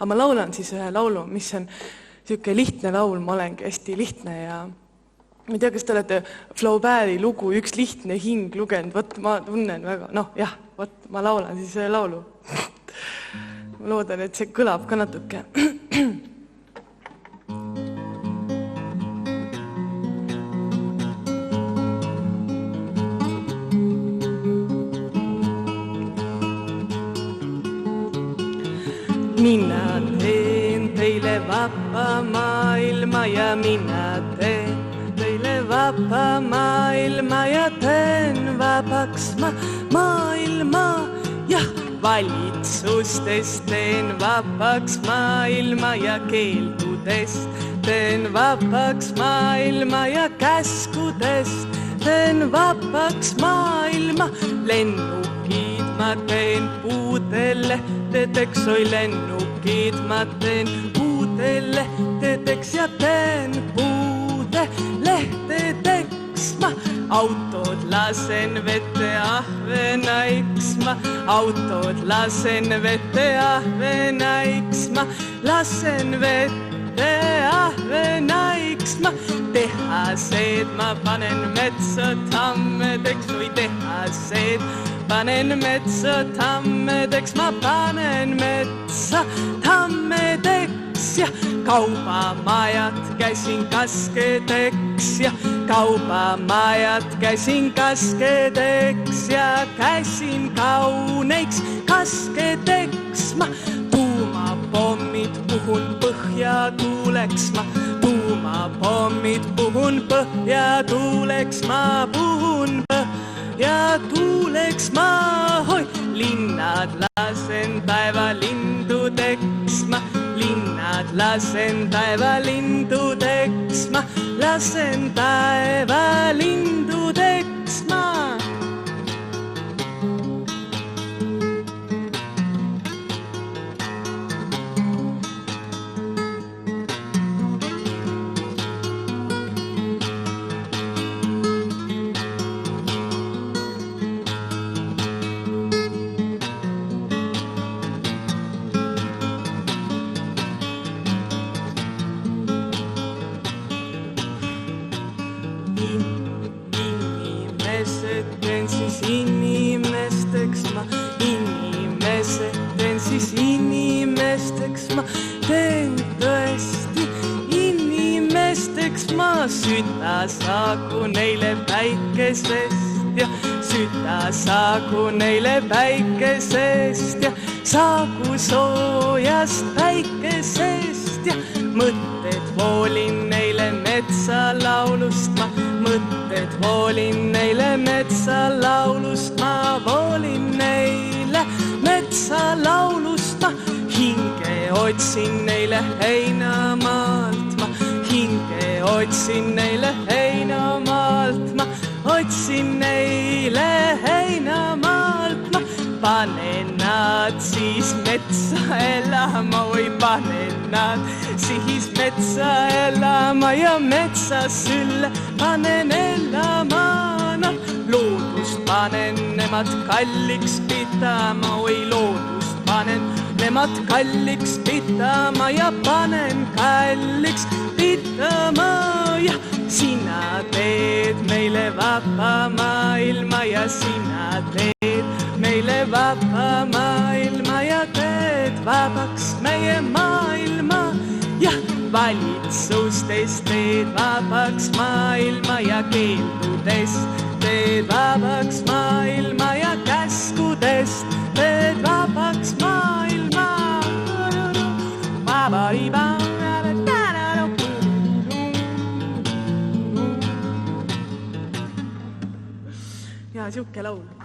aga ma laulan siis ühe laulu, mis on siuke lihtne laul, ma olengi hästi lihtne ja ma ei tea, kas te olete Flaubert'i lugu Üks lihtne hing lugenud, vot ma tunnen väga, jah, vot ma laulan siis ühe laulu. Ma loodan, et see kõlab ka natuke. Mina teen teile vaba maailma ja mina teen teile vaba maailma ja teen vabaks maailma. Jah, valitsustest teen vabaks maailma ja keeldudest teen vabaks maailma ja käskudest teen vabaks maailma. Lennukid ma teen puudele lehtedeks, oi lennukid ma teen puudele lehtedeks ja teen puude lehtedeks ma. Autod lasen vette ahvenaiks ma, autod lasen vette ahvenaiks ma, lasen vette ahvenaiks ma. Tehased ma panen metsa tammedeks, oi tehased panen metsa tammedeks, ma panen metsa tammedeks ja kaubamajad käsin kaskedeks ja kaubamajad käsin kaskedeks ja käsin kauneiks kaskedeks ma. Tuumapommid puhun põhja tuuleks ma, tuumapommid puhun põhja tuuleks ma, puhun põhja tuuleks ma. Hoi, linnad lasen taevalindudeks ma, linnad lasen taevalindudeks ma, lasen taevalindudeks ma. Inimesed teen siis inimesteks ma, inimesed teen siis inimesteks ma, teen tõesti inimesteks ma. Süda saagu neile päikesest ja süda saagu neile päikesest ja saagu soojast päikesest ja mõtted voolin neile metsalaulust ma, mõtted voolin neile metsalaulust ma, voolin neile metsalaulust ma. Hinge otsin neile heinamaalt ma, hinge otsin neile heinamaalt ma, otsin neile heinamaalt ma. Panen nad siis metsa elama, oi panen nad siis metsa elama ja metsas sülle panen elama. Loodust panen nemad kalliks pidama, oi loodust panen nemad kalliks pidama ja panen kalliks pidama. Ja sina teed meile vaba maailma ja sina teed meile vaba maailma ja teed vabaks meie maailma. Jah, valitsustest teed vabaks maailma ja keeldudest teed vabaks maailma ja käskudest teed vabaks maailma. Ja siuke laul.